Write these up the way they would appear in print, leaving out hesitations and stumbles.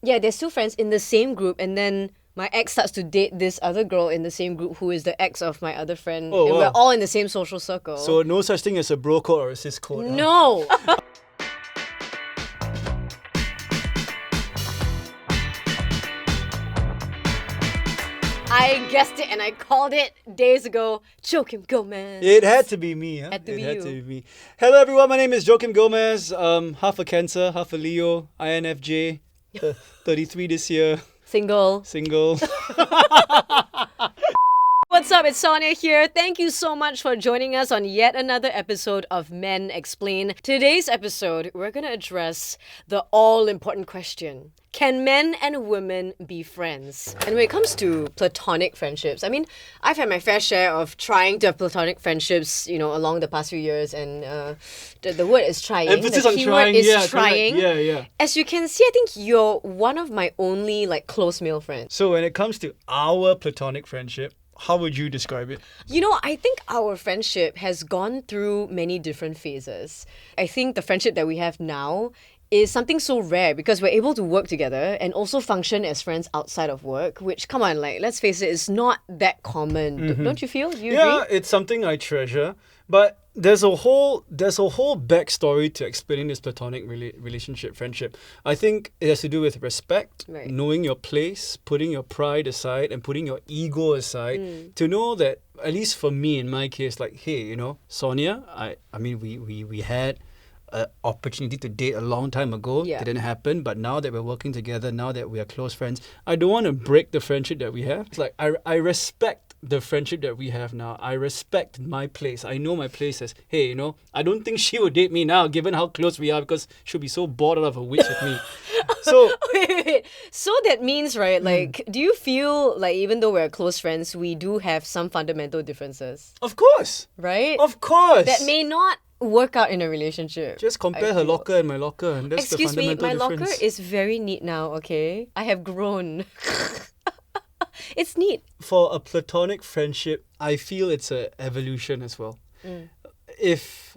Yeah, they're still friends in the same group, and then my ex starts to date this other girl in the same group who is the ex of my other friend, Oh, and we're wow. all in the same social circle. So no such thing as a bro code or a sis code. Huh? No. I guessed it and I called it days ago. Joaquim Gomez. It had to be me. Huh? Had to it be had you. to be me. Hello everyone, my name is Joaquim Gomez. Half a Cancer, half a Leo, INFJ, 33 this year, Single. single. What's up? It's Sonia here. Thank you so much for joining us on yet another episode of Men Explain. Today's episode, we're going to address the all-important question. Can men and women be friends? And when it comes to platonic friendships, I mean, I've had my fair share of trying to have platonic friendships, along the past few years, and the word is trying. Emphasis the on keyword trying. is Yeah, correct. trying. Yeah. As you can see, I think you're one of my only close male friends. So when it comes to our platonic friendship, how would you describe it? I think our friendship has gone through many different phases. I think the friendship that we have now is something so rare because we're able to work together and also function as friends outside of work, which, come on, let's face it, is not that common. Don't you feel? Do you Yeah, agree? it's something I treasure, but there's a whole backstory to explaining this platonic relationship, friendship. I think it has to do with respect, Right. knowing your place, putting your pride aside, and putting your ego aside. To know that, at least for me, in my case, hey, Sonia, I mean, we had an opportunity to date a long time ago. Yeah. Didn't happen, but now that we're working together, now that we are close friends, I don't want to break the friendship that we have. It's I respect the friendship that we have now. I respect my place. I know my place as, hey, I don't think she would date me now given how close we are because she'll be so bored out of her wits with me. So Wait. So that means, right, do you feel even though we're close friends, we do have some fundamental differences, of course. right? Of course. That may not work out in a relationship. Just compare I her feel. locker and my locker, and that's Excuse the me, fundamental my difference. locker is very neat now, okay? I have grown. It's neat. For a platonic friendship, I feel it's an evolution as well. If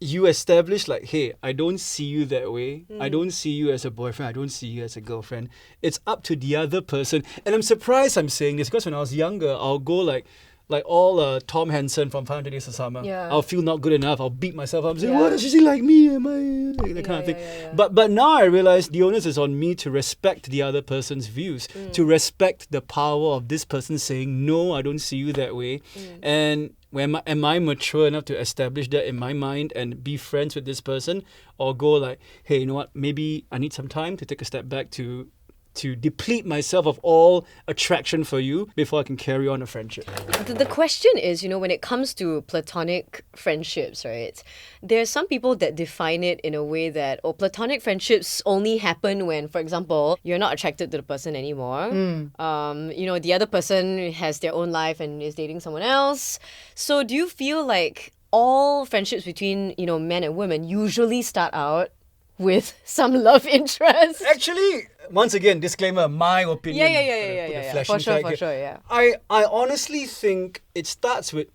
you establish hey, I don't see you that way. I don't see you as a boyfriend. I don't see you as a girlfriend. It's up to the other person. And I'm surprised I'm saying this because when I was younger, I'll go like all Tom Hansen from 500 Days of Summer. Yeah. I'll feel not good enough. I'll beat myself up. I'm saying, Yeah. why does she like me? Am I that kind of thing? Yeah. But now I realize the onus is on me to respect the other person's views, to respect the power of this person saying, no, I don't see you that way. And am I mature enough to establish that in my mind and be friends with this person, or go hey, you know what? Maybe I need some time to take a step back to deplete myself of all attraction for you before I can carry on a friendship. The question is, when it comes to platonic friendships, right? There are some people that define it in a way that, platonic friendships only happen when, for example, you're not attracted to the person anymore. The other person has their own life and is dating someone else. So do you feel like all friendships between, men and women usually start out with some love interest? Actually, once again, disclaimer, my opinion. Yeah. Put the flashing For flag sure, here. yeah. I honestly think it starts with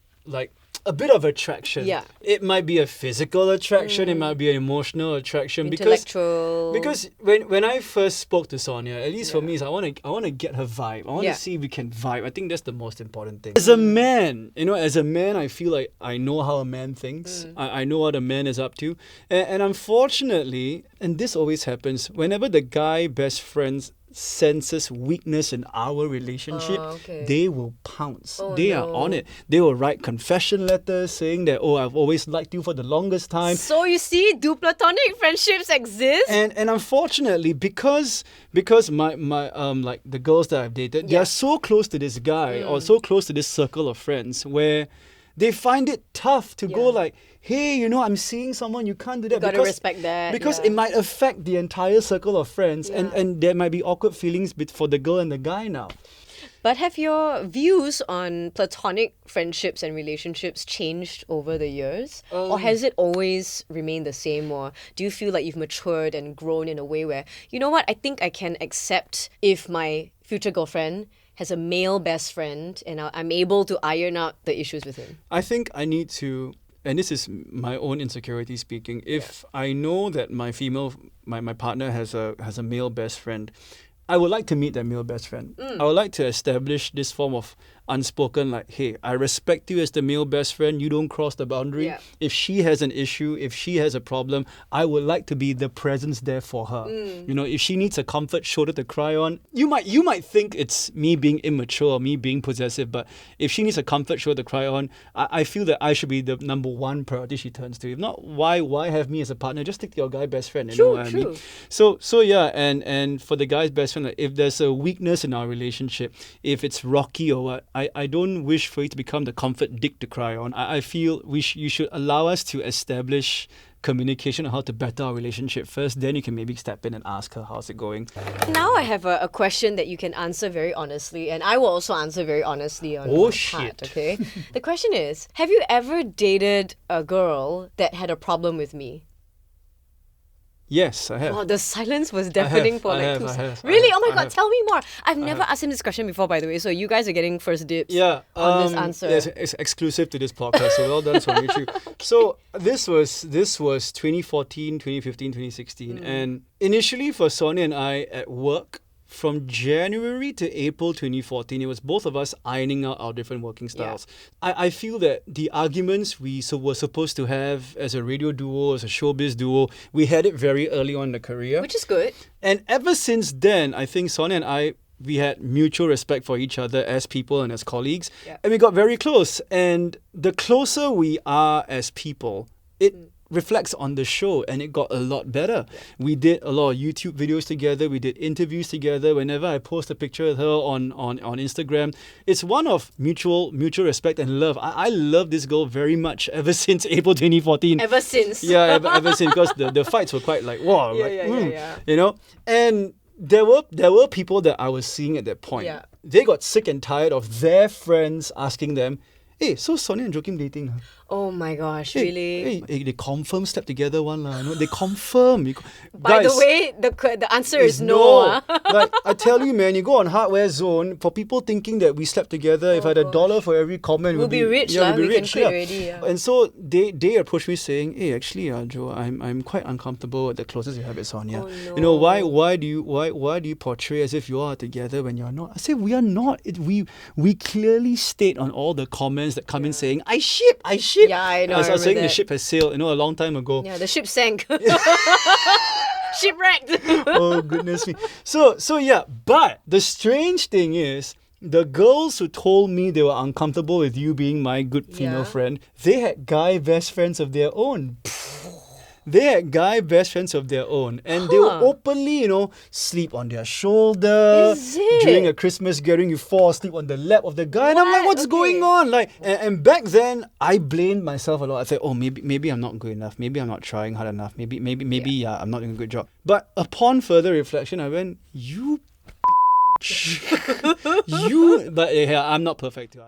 a bit of attraction. Yeah. It might be a physical attraction, it might be an emotional attraction. Intellectual. Because when I first spoke to Sonia, at least for me, is I want to get her vibe. I want Yeah. to see if we can vibe. I think that's the most important thing. As a man, I feel like I know how a man thinks. I know what a man is up to. And unfortunately, and this always happens, whenever the guy best friends senses weakness in our relationship, okay. they will pounce. Oh, They are no. on it. They will write confession letters saying that, I've always liked you for the longest time. So you see, do platonic friendships exist? And unfortunately, because my the girls that I've dated, they Yeah. are so close to this guy or so close to this circle of friends where they find it tough to go Yeah. hey, I'm seeing someone, you can't do that. You gotta respect that, Because yeah. it might affect the entire circle of friends, Yeah. and there might be awkward feelings for the girl and the guy now. But have your views on platonic friendships and relationships changed over the years? Or has it always remained the same? Or do you feel like you've matured and grown in a way where, you know what, I think I can accept if my future girlfriend has a male best friend and I'm able to iron out the issues with him? I think I need to and this is my own insecurity speaking, if I know that my partner has a male best friend, I would like to meet that male best friend. I would like to establish this form of unspoken, like, hey, I respect you as the male best friend. You don't cross the boundary. Yeah. If she has an issue, if she has a problem, I would like to be the presence there for her. You know, if she needs a comfort shoulder to cry on, you might think it's me being immature or me being possessive, but if she needs a comfort shoulder to cry on, I feel that I should be the number one priority she turns to. If not, why have me as a partner? Just stick to your guy best friend. You know what I mean? So yeah, and for the guy's best friend, like, if there's a weakness in our relationship, if it's rocky or what, I don't wish for you to become the comfort dick to cry on. I feel you should allow us to establish communication on how to better our relationship first. Then you can maybe step in and ask her, how's it going? Now I have a question that you can answer very honestly, and I will also answer very honestly on my part, okay? The question is, have you ever dated a girl that had a problem with me? Yes, I have. Wow, the silence was deafening for like 2 seconds. I Really? have, Oh my I god, have. tell me more. I've never asked him this question before, by the way, so you guys are getting first dibs on this answer. Yes, it's exclusive to this podcast, so well done, Sonia Chu. So this was 2014, 2015, 2016, and initially for Sonia and I at work, from January to April 2014, it was both of us ironing out our different working styles. I feel that the arguments we were supposed to have as a radio duo, as a showbiz duo, we had it very early on in the career. Which is good. And ever since then, I think Sonia and I, we had mutual respect for each other as people and as colleagues. Yeah. And we got very close. And the closer we are as people, it reflects on the show, and it got a lot better. We did a lot of YouTube videos together. We did interviews together. Whenever I post a picture of her on Instagram, it's one of mutual respect and love. I love this girl very much ever since April 2014. Ever since. Yeah, ever since, because the fights were quite like, wow, Yeah. you know. And there were people that I was seeing at that point. Yeah. They got sick and tired of their friends asking them, hey, so Sonia and Joakim dating? Huh? Oh my gosh, Hey, really? Hey, they confirm slept together one lah. You know, they confirm. By the way, the answer is no. Like, I tell you, man, you go on Hardware Zone, for people thinking that we slept together, if I had $1 for every comment, We'll be rich, yeah, we'll be we can rich. quit already, yeah. And so they approached me saying, hey, actually, Joe, I'm quite uncomfortable at the closest you have with Sonia. Oh, no. You know, why do you portray as if you are together when you're not? I said, we are not. We clearly state on all the comments that come in saying, I ship. Yeah, I know, As I was I saying, remember the that. ship has sailed, you know, a long time ago. Yeah, the ship sank. Shipwrecked. Oh, goodness me. So yeah, but the strange thing is, the girls who told me they were uncomfortable with you being my good female Yeah. friend, they had guy best friends of their own. They had guy best friends of their own, and they would openly, you know, sleep on their shoulder. Is it? During a Christmas gathering, you fall asleep on the lap of the guy, and I'm like, What? what's Okay. going on? Like, and back then, I blamed myself a lot. I said, oh, maybe I'm not good enough. Maybe I'm not trying hard enough. Maybe I'm not doing a good job. But upon further reflection, I went, you, but yeah, I'm not perfect too.